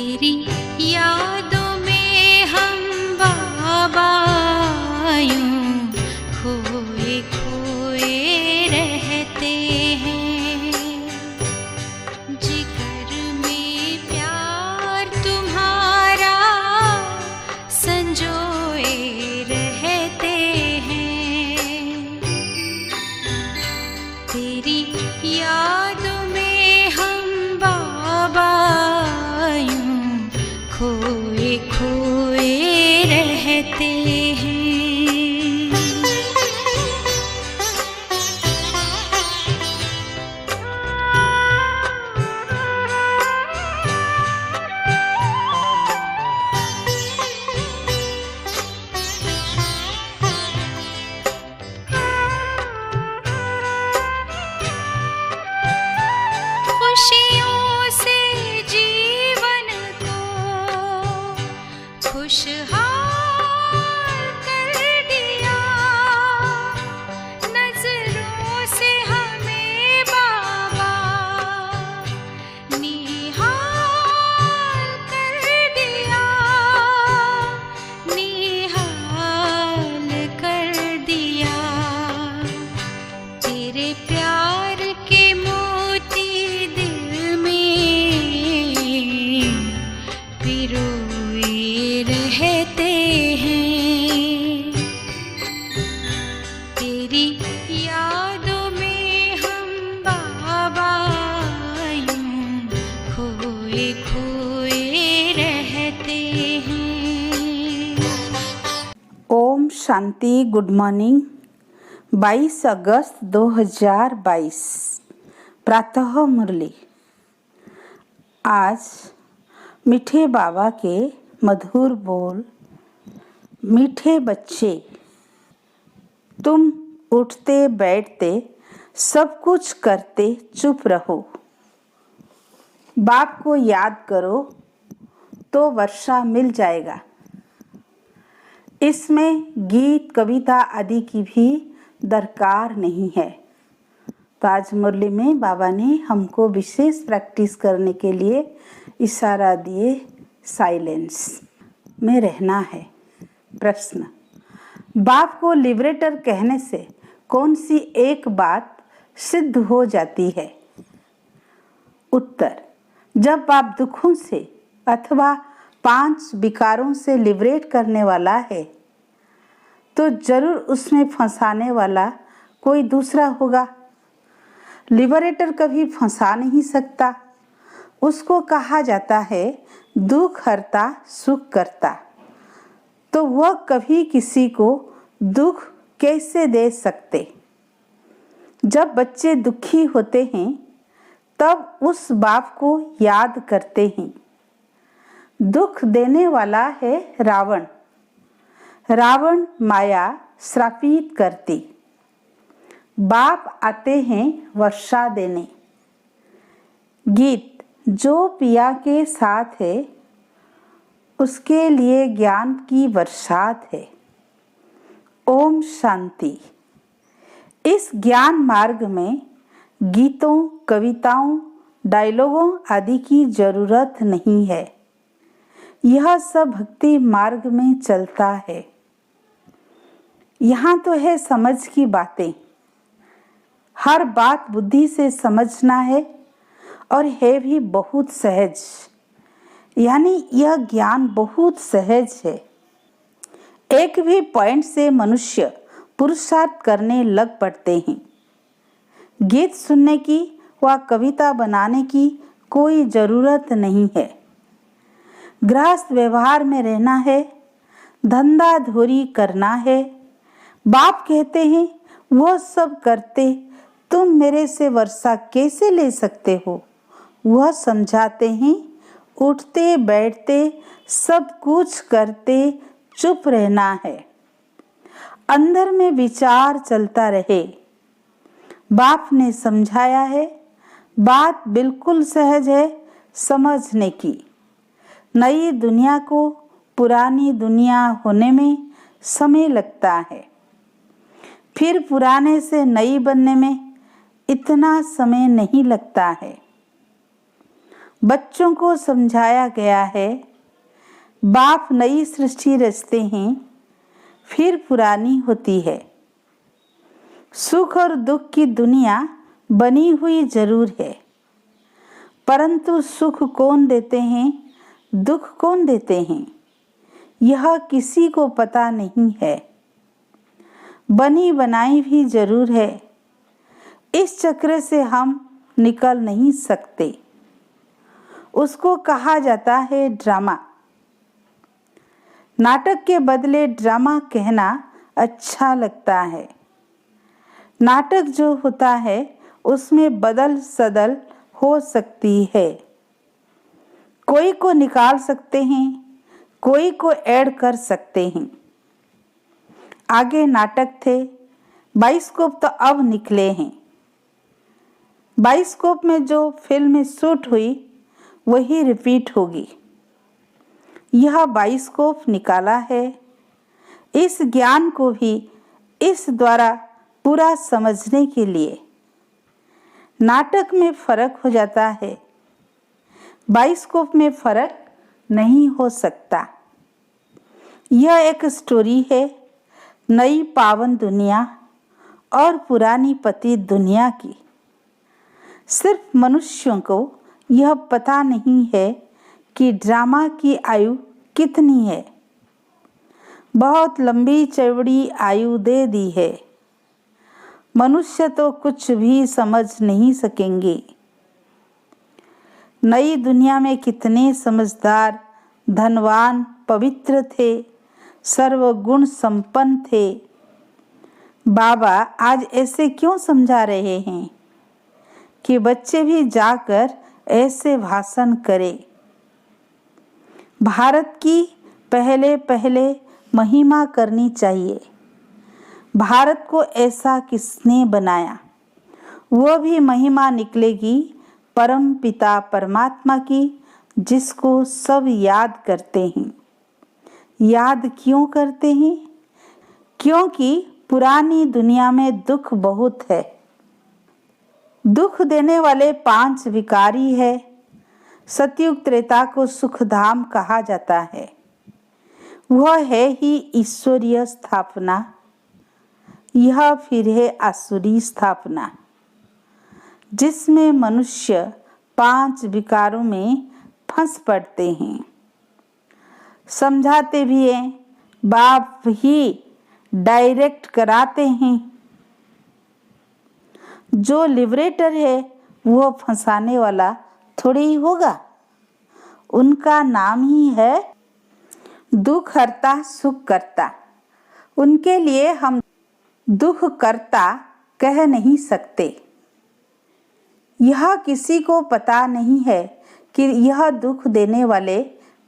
तेरी यादों में हम बाबा यूं खोए खोए रहते हैं। जिगर में प्यार तुम्हारा संजोए रहते हैं। तेरी यादों में हम बाबा यूं खोए खोए रहते हैं। खुशियों से जीवन को खुशहाल कर दिया। नजरों से हमें बाबा निहाल कर दिया, निहाल कर दिया। तेरे प्यार के मोती दिल में पिरोए रहते हैं। तेरी यादों में हम बाबा यूं खोए खोए रहते हैं। ओम शांति। Good morning. 22 अगस्त 2022 प्रातः मुरली। आज मीठे बाबा के मधुर बोल। मीठे बच्चे, तुम उठते बैठते सब कुछ करते चुप रहो। बाप को याद करो तो वर्षा मिल जाएगा। इसमें गीत कविता आदि की भी दरकार नहीं है। तो आज मुरली में बाबा ने हमको विशेष प्रैक्टिस करने के लिए इशारा दिए, साइलेंस में रहना है। प्रश्न, बाप को लिबरेटर कहने से कौन सी एक बात सिद्ध हो जाती है? उत्तर, जब बाप दुखों से अथवा 5 विकारों से लिबरेट करने वाला है तो जरूर उसमें फंसाने वाला कोई दूसरा होगा। लिबरेटर कभी फंसा नहीं सकता। उसको कहा जाता है दुख हरता सुख करता। तो वह कभी किसी को दुख कैसे दे सकते? जब बच्चे दुखी होते हैं तब उस बाप को याद करते हैं। दुख देने वाला है रावण। रावण माया श्रापित करती। बाप आते हैं वर्षा देने। गीत, जो पिया के साथ है उसके लिए ज्ञान की बरसात है। ओम शांति। इस ज्ञान मार्ग में गीतों, कविताओं, डायलॉगों आदि की जरूरत नहीं है। यह सब भक्ति मार्ग में चलता है। यहाँ तो है समझ की बातें। हर बात बुद्धि से समझना है और है भी बहुत सहज। यानी यह ज्ञान बहुत सहज है। एक भी पॉइंट से मनुष्य पुरुषार्थ करने लग पड़ते हैं। गीत सुनने की व कविता बनाने की कोई जरूरत नहीं है। गृहस्थ व्यवहार में रहना है, धंधा धोरी करना है। बाप कहते हैं वह सब करते तुम मेरे से वर्षा कैसे ले सकते हो? वह समझाते हैं उठते बैठते सब कुछ करते चुप रहना है। अंदर में विचार चलता रहे। बाप ने समझाया है, बात बिल्कुल सहज है समझने की। नई दुनिया को पुरानी दुनिया होने में समय लगता है, फिर पुराने से नई बनने में इतना समय नहीं लगता है। बच्चों को समझाया गया है, बाप नई सृष्टि रचते हैं, फिर पुरानी होती है। सुख और दुख की दुनिया बनी हुई जरूर है, परंतु सुख कौन देते हैं, दुख कौन देते हैं, यह किसी को पता नहीं है। बनी बनाई भी जरूर है, इस चक्र से हम निकल नहीं सकते। उसको कहा जाता है ड्रामा। नाटक के बदले ड्रामा कहना अच्छा लगता है। नाटक जो होता है उसमें बदल सदल हो सकती है। कोई को निकाल सकते हैं, कोई को ऐड कर सकते हैं। आगे नाटक थे, बाइस्कोप तो अब निकले हैं। बाइस्कोप में जो फिल्म शूट हुई वही रिपीट होगी। यह बाइस्कोप निकाला है। इस ज्ञान को भी इस द्वारा पूरा समझने के लिए नाटक में फर्क हो जाता है, बाइस्कोप में फर्क नहीं हो सकता। यह एक स्टोरी है नई पावन दुनिया और पुरानी पतित दुनिया की। सिर्फ मनुष्यों को यह पता नहीं है कि ड्रामा की आयु कितनी है। बहुत लंबी चौड़ी आयु दे दी है। मनुष्य तो कुछ भी समझ नहीं सकेंगे। नई दुनिया में कितने समझदार, धनवान, पवित्र थे, सर्वगुण संपन्न थे। बाबा आज ऐसे क्यों समझा रहे हैं कि बच्चे भी जाकर ऐसे भाषण करें। भारत की पहले पहले महिमा करनी चाहिए। भारत को ऐसा किसने बनाया, वो भी महिमा निकलेगी परम पिता परमात्मा की, जिसको सब याद करते हैं। याद क्यों करते हैं? क्योंकि पुरानी दुनिया में दुख बहुत है। दुख देने वाले 5 विकारी है। सतयुग त्रेता को सुखधाम कहा जाता है। वह है ही ईश्वरीय स्थापना, यह फिर है आसुरी स्थापना, जिसमें मनुष्य 5 विकारों में फंस पड़ते हैं। समझाते भी हैं, बाप ही डायरेक्ट कराते हैं। जो लिबरेटर है वो फंसाने वाला थोड़ी ही होगा। उनका नाम ही है दुख हरता सुख करता। उनके लिए हम दुख करता कह नहीं सकते। यह किसी को पता नहीं है कि यह दुख देने वाले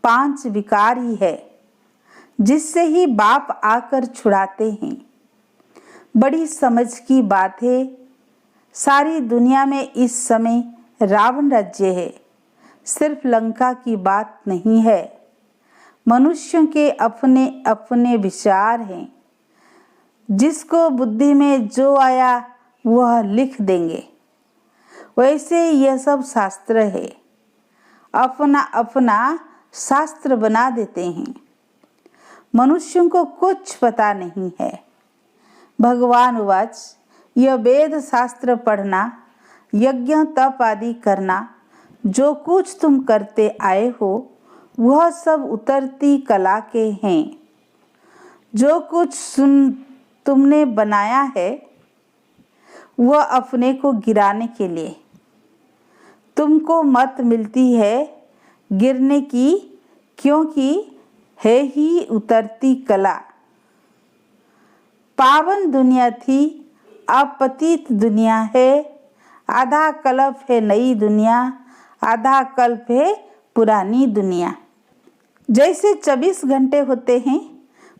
5 विकार ही है, जिससे ही बाप आकर छुड़ाते हैं। बड़ी समझ की बात है। सारी दुनिया में इस समय रावण राज्य है। सिर्फ लंका की बात नहीं है। मनुष्यों के अपने अपने विचार हैं। जिसको बुद्धि में जो आया वह लिख देंगे। वैसे यह सब शास्त्र है, अपना अपना शास्त्र बना देते हैं। मनुष्यों को कुछ पता नहीं है। भगवान उवाच, यह वेद शास्त्र पढ़ना, यज्ञ तप आदि करना, जो कुछ तुम करते आए हो वह सब उतरती कला के हैं। जो कुछ तुमने बनाया है वह अपने को गिराने के लिए। तुमको मत मिलती है गिरने की, क्योंकि है ही उतरती कला। पावन दुनिया थी, अब पतित दुनिया है। आधा कल्प है नई दुनिया, आधा कल्प है पुरानी दुनिया। जैसे 24 घंटे होते हैं,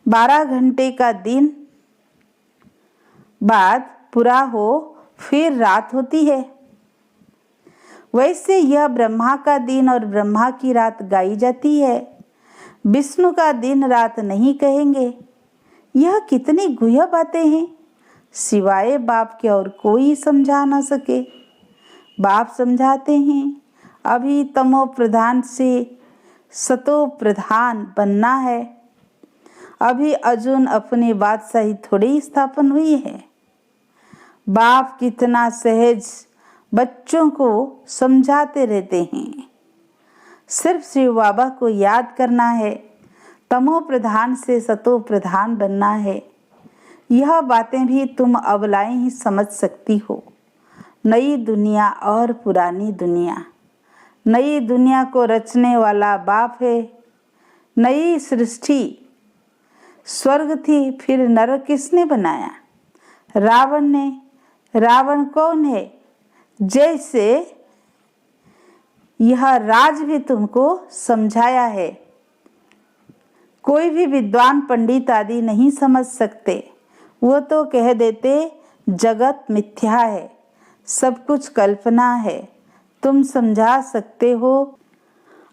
12 घंटे का दिन बाद पूरा हो फिर रात होती है। वैसे यह ब्रह्मा का दिन और ब्रह्मा की रात गाई जाती है। विष्णु का दिन रात नहीं कहेंगे। यह कितनी गुह्य बातें हैं, सिवाय बाप के और कोई समझा ना सके। बाप समझाते हैं, अभी तमो प्रधान से सतो प्रधान बनना है। अभी अर्जुन अपनी बादशाही थोड़ी स्थापन हुई है। बाप कितना सहज बच्चों को समझाते रहते हैं। सिर्फ शिव बाबा को याद करना है, तमो प्रधान से सतो प्रधान बनना है। यह बातें भी तुम अबलाएं ही समझ सकती हो। नई दुनिया और पुरानी दुनिया। नई दुनिया को रचने वाला बाप है। नई सृष्टि स्वर्ग थी, फिर नरक किसने बनाया? रावण ने। रावण कौन है? जैसे यह राज भी तुमको समझाया है। कोई भी विद्वान पंडित आदि नहीं समझ सकते। वो तो कह देते जगत मिथ्या है, सब कुछ कल्पना है। तुम समझा सकते हो।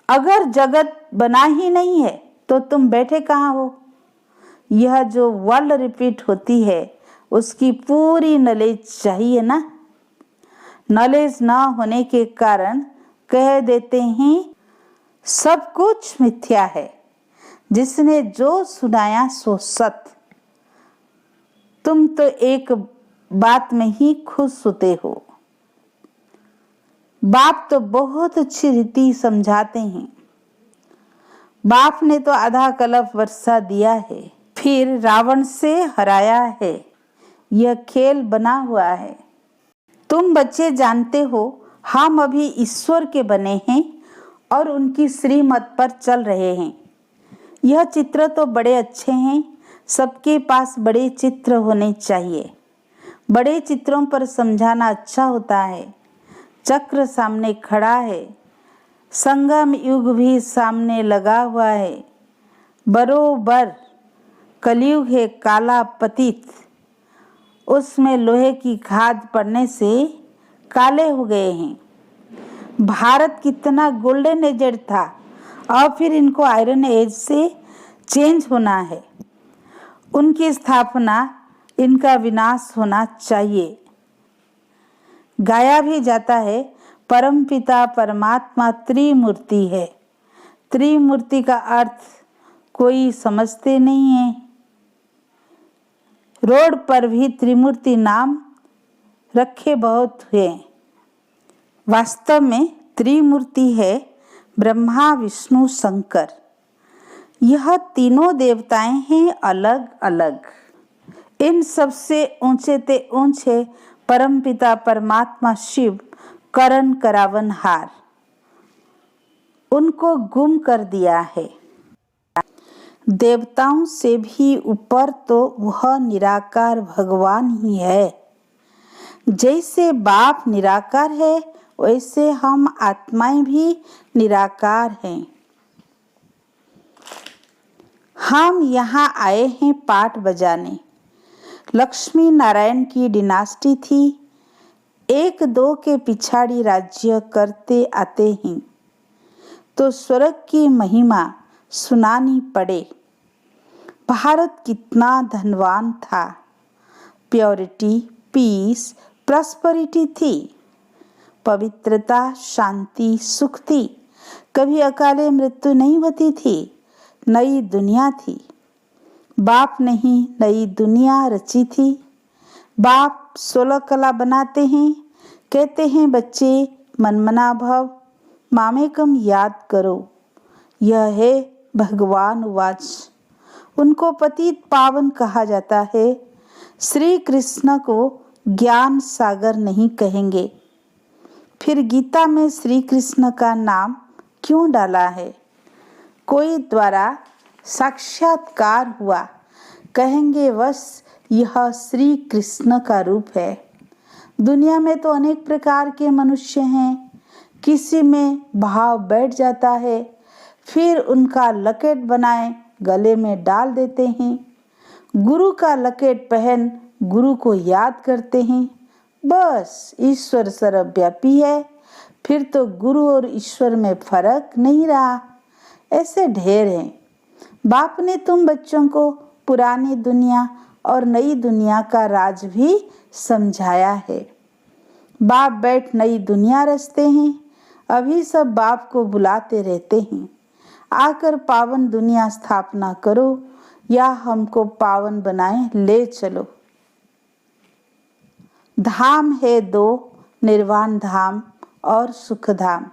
अगर जगत बना ही नहीं है तो तुम बैठे कहाँ हो? यह जो वर्ल्ड रिपीट होती है उसकी पूरी नॉलेज चाहिए ना। नॉलेज ना होने के कारण कह देते हैं सब कुछ मिथ्या है। जिसने जो सुनाया सो सत्य। तुम तो एक बात में ही खुश होते हो। बाप तो बहुत अच्छी रीति समझाते हैं। बाप ने तो आधा कल्प वर्षा दिया है, फिर रावण से हराया है। यह खेल बना हुआ है। तुम बच्चे जानते हो हम अभी ईश्वर के बने हैं और उनकी श्रीमत पर चल रहे हैं। यह चित्र तो बड़े अच्छे हैं। सबके पास बड़े चित्र होने चाहिए। बड़े चित्रों पर समझाना अच्छा होता है। चक्र सामने खड़ा है। संगम युग भी सामने लगा हुआ है। बरोबर कलयुग है काला पतित। उसमें लोहे की खाद पड़ने से काले हो गए हैं। भारत कितना गोल्डन एज था और फिर इनको आयरन एज से चेंज होना है। उनकी स्थापना, इनका विनाश होना चाहिए। गाया भी जाता है परमपिता परमात्मा त्रिमूर्ति है। त्रिमूर्ति का अर्थ कोई समझते नहीं है। रोड पर भी त्रिमूर्ति नाम रखे बहुत हुए। वास्तव में त्रिमूर्ति है ब्रह्मा विष्णु शंकर। यह तीनों देवताएं हैं अलग अलग। इन सबसे ऊंचे ते ऊंचे परमपिता परमात्मा शिव करण करावनहार। उनको गुम कर दिया है। देवताओं से भी ऊपर तो वह निराकार भगवान ही है। जैसे बाप निराकार है वैसे हम आत्माएं भी निराकार हैं। हम यहाँ आए हैं पाठ बजाने। लक्ष्मी नारायण की डिनास्टी थी। एक दो के पिछाड़ी राज्य करते आते हैं तो स्वर्ग की महिमा सुनानी पड़े। भारत कितना धनवान था। प्योरिटी, पीस, प्रॉस्पेरिटी थी। पवित्रता, शांति, सुख थी। कभी अकाले मृत्यु नहीं होती थी। नई दुनिया थी। बाप ने ही नई दुनिया रची थी। बाप 16 कला बनाते हैं। कहते हैं बच्चे मनमना भव, मामेकम याद करो। यह है भगवान वाच। उनको पतित पावन कहा जाता है। श्री कृष्ण को ज्ञान सागर नहीं कहेंगे। फिर गीता में श्री कृष्ण का नाम क्यों डाला है? कोई द्वारा साक्षात्कार हुआ, कहेंगे बस यह श्री कृष्ण का रूप है। दुनिया में तो अनेक प्रकार के मनुष्य हैं। किसी में भाव बैठ जाता है, फिर उनका लकेट बनाए गले में डाल देते हैं। गुरु का लकेट पहन गुरु को याद करते हैं। बस ईश्वर सर्वव्यापी है। फिर तो गुरु और ईश्वर में फर्क नहीं रहा। ऐसे ढेर हैं। बाप ने तुम बच्चों को पुरानी दुनिया और नई दुनिया का राज भी समझाया है। बाप बैठ नई दुनिया रचते हैं। अभी सब बाप को बुलाते रहते हैं, आकर पावन दुनिया स्थापना करो या हमको पावन बनाए ले चलो। धाम है दो, निर्वाण धाम और सुख धाम।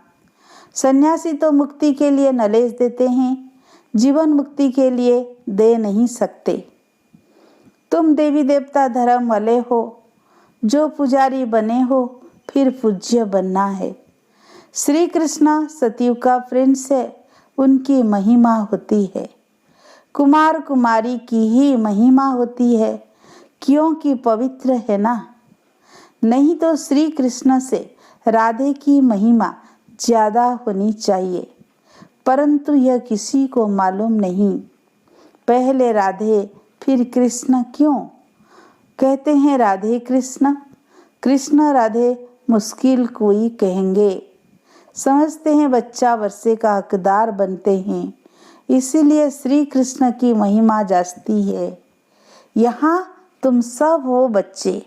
सन्यासी तो मुक्ति के लिए नलेज देते हैं, जीवन मुक्ति के लिए दे नहीं सकते। तुम देवी देवता धर्म वाले हो, जो पुजारी बने हो फिर पूज्य बनना है। श्री कृष्ण सतयुग का प्रिंस है, उनकी महिमा होती है। कुमार कुमारी की ही महिमा होती है, क्योंकि पवित्र है ना। नहीं तो श्री कृष्ण से राधे की महिमा ज्यादा होनी चाहिए, परंतु यह किसी को मालूम नहीं। पहले राधे फिर कृष्ण क्यों कहते हैं? राधे कृष्ण, कृष्ण राधे मुश्किल कोई कहेंगे। समझते हैं बच्चा वर्षे का हकदार बनते हैं, इसीलिए श्री कृष्ण की महिमा जास्ती है। यहाँ तुम सब हो बच्चे।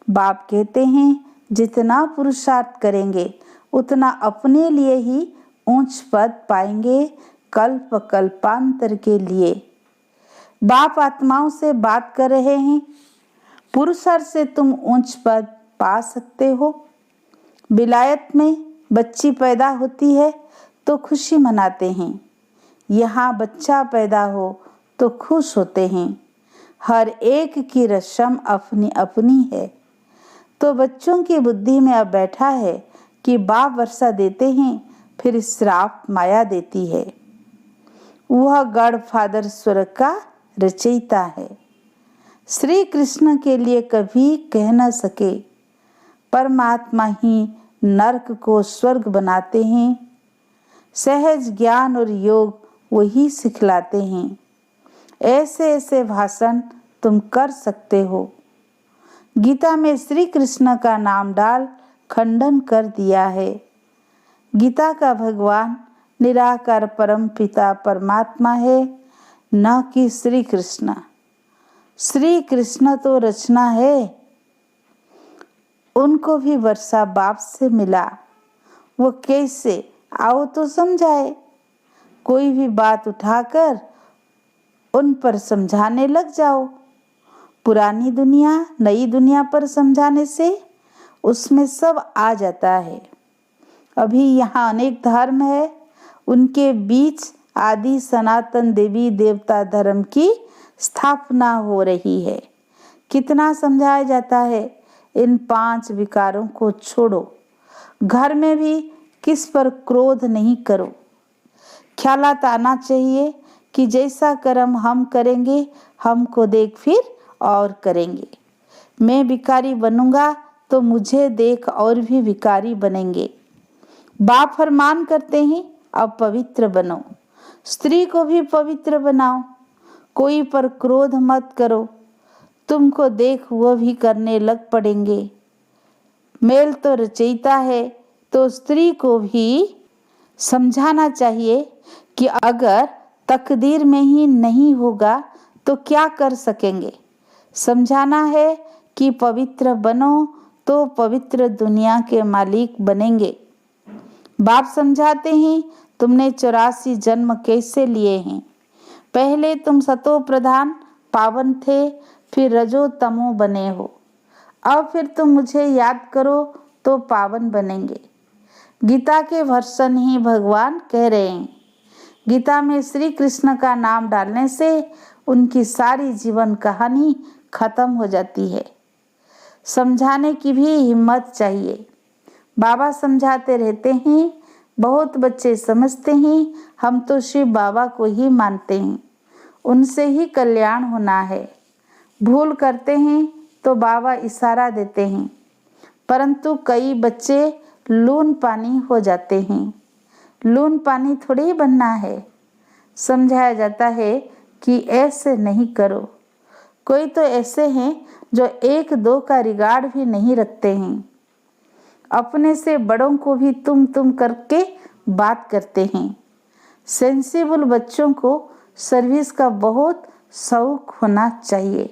बाप कहते हैं जितना पुरुषार्थ करेंगे उतना अपने लिए ही ऊंच पद पाएंगे, कल्प कल्पांतर के लिए। बाप आत्माओं से बात कर रहे हैं, पुरुषार्थ से तुम ऊंच पद पा सकते हो। विलायत में बच्ची पैदा होती है तो खुशी मनाते हैं, यहाँ बच्चा पैदा हो तो खुश होते हैं। हर एक की रस्म अपनी अपनी है। तो बच्चों की बुद्धि में अब बैठा है कि बाप वर्षा देते हैं, फिर श्राप माया देती है। वह गॉड फादर स्वर्ग का रचयिता है। श्री कृष्ण के लिए कभी कह न सके, परमात्मा ही नरक को स्वर्ग बनाते हैं। सहज ज्ञान और योग वही सिखलाते हैं। ऐसे ऐसे भाषण तुम कर सकते हो। गीता में श्री कृष्ण का नाम डाल खंडन कर दिया है। गीता का भगवान निराकार परम पिता परमात्मा है, न कि श्री कृष्ण। श्री कृष्ण तो रचना है। उनको भी वर्षा बाप से मिला, वो कैसे आओ तो समझाए। कोई भी बात उठाकर उन पर समझाने लग जाओ। पुरानी दुनिया नई दुनिया पर समझाने से उसमें सब आ जाता है। अभी यहाँ अनेक धर्म है, उनके बीच आदि सनातन देवी देवता धर्म की स्थापना हो रही है। कितना समझाया जाता है, इन 5 विकारों को छोड़ो। घर में भी किस पर क्रोध नहीं करो। ख्यालात आना चाहिए कि जैसा कर्म हम करेंगे हमको देख फिर और करेंगे। मैं भिखारी बनूंगा तो मुझे देख और भी भिखारी बनेंगे। बाप फरमान करते हैं अब पवित्र बनो, स्त्री को भी पवित्र बनाओ। कोई पर क्रोध मत करो, तुमको देख वो भी करने लग पड़ेंगे। मेल तो रचयिता है, तो स्त्री को भी समझाना चाहिए कि अगर तकदीर में ही नहीं होगा तो क्या कर सकेंगे। समझाना है कि पवित्र बनो तो पवित्र दुनिया के मालिक बनेंगे। बाप समझाते हैं तुमने 84 जन्म कैसे लिए हैं। पहले तुम सतो प्रधान पावन थे, फिर रजो तमो बने हो। अब फिर तुम मुझे याद करो तो पावन बनेंगे। गीता के वर्षन ही भगवान कह रहे हैं। गीता में श्री कृष्ण का नाम डालने से उनकी सारी जीवन कहानी खत्म हो जाती है। समझाने की भी हिम्मत चाहिए। बाबा समझाते रहते हैं, बहुत बच्चे समझते हैं हम तो शिव बाबा को ही मानते हैं, उनसे ही कल्याण होना है। भूल करते हैं तो बाबा इशारा देते हैं, परंतु कई बच्चे लून पानी हो जाते हैं। लून पानी थोड़ी ही बनना है। समझाया जाता है कि ऐसे नहीं करो। कोई तो ऐसे हैं जो 1-2 का रिगार्ड भी नहीं रखते हैं। अपने से बड़ों को भी तुम करके बात करते हैं। सेंसिबल बच्चों को सर्विस का बहुत शौक होना चाहिए।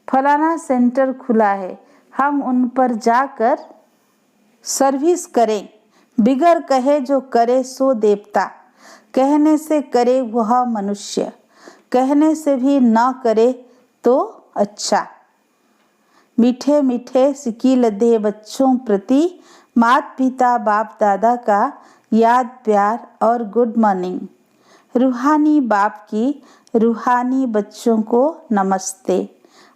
फलाना सेंटर खुला है, हम उन पर जाकर सर्विस करें, बिगर कहे जो करे सो देवता, कहने से करे वह मनुष्य, कहने से भी न करे तो अच्छा। मीठे मीठे सिक्की लदे बच्चों प्रति माता पिता बाप दादा का याद प्यार और गुड मॉर्निंग। रूहानी बाप की रूहानी बच्चों को नमस्ते।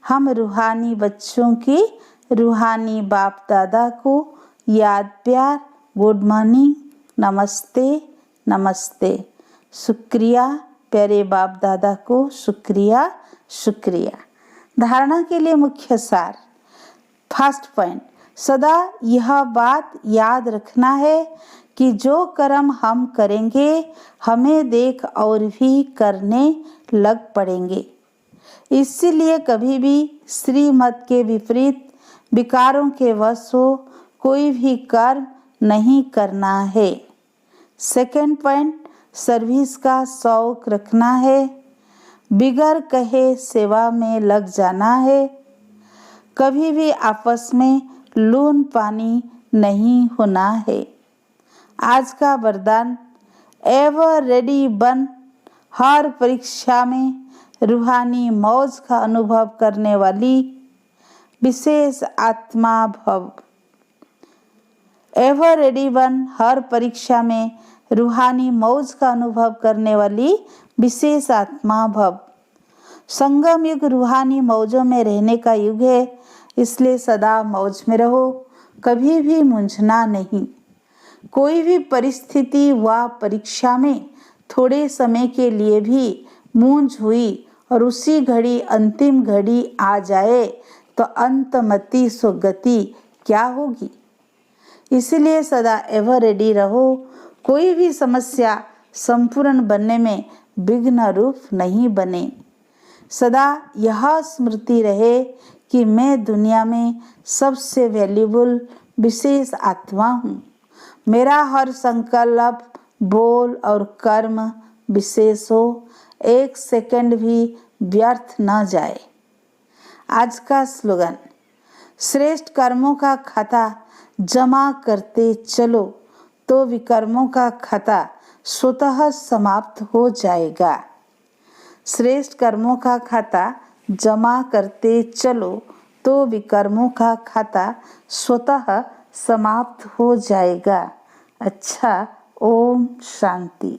हम रूहानी बच्चों की रूहानी बाप दादा को याद प्यार गुड मॉर्निंग नमस्ते नमस्ते। शुक्रिया प्यारे बाप दादा को, शुक्रिया शुक्रिया। धारणा के लिए मुख्य सार। फर्स्ट पॉइंट, सदा यह बात याद रखना है कि जो कर्म हम करेंगे हमें देख और भी करने लग पड़ेंगे। इसीलिए कभी भी श्रीमत के विपरीत विकारों के वश हो कोई भी कर्म नहीं करना है। सेकंड पॉइंट, सर्विस का शौक रखना है, बिगर कहे सेवा में लग जाना है। कभी भी आपस में लून पानी नहीं होना है। आज का वरदान, एवर रेडी बन, हर परीक्षा में रूहानी मौज का अनुभव करने वाली विशेष आत्मा भव। एवर रेडी बन, हर परीक्षा में रूहानी मौज का अनुभव करने वाली विशेष आत्मा भव। संगम युग रूहानी मौजों में रहने का युग है, इसलिए सदा मौज में रहो, कभी भी मूंझना नहीं। कोई भी परिस्थिति व परीक्षा में थोड़े समय के लिए भी मूंझ हुई और उसी घड़ी अंतिम घड़ी आ जाए तो अंतमति सुगति क्या होगी। इसलिए सदा एवर रेडी रहो। कोई भी समस्या संपूर्ण बनने में विघ्न रूप नहीं बने। सदा यह स्मृति रहे कि मैं दुनिया में सबसे वैल्यूबल विशेष आत्मा हूँ। मेरा हर संकल्प बोल और कर्म विशेष हो, एक सेकंड भी व्यर्थ न जाए। आज का स्लोगन, श्रेष्ठ कर्मों का खाता जमा करते चलो तो विकर्मों का खाता स्वतः समाप्त हो जाएगा। श्रेष्ठ कर्मों का खाता जमा करते चलो तो विकर्मों का खाता स्वतः समाप्त हो जाएगा। अच्छा, ओम शांति।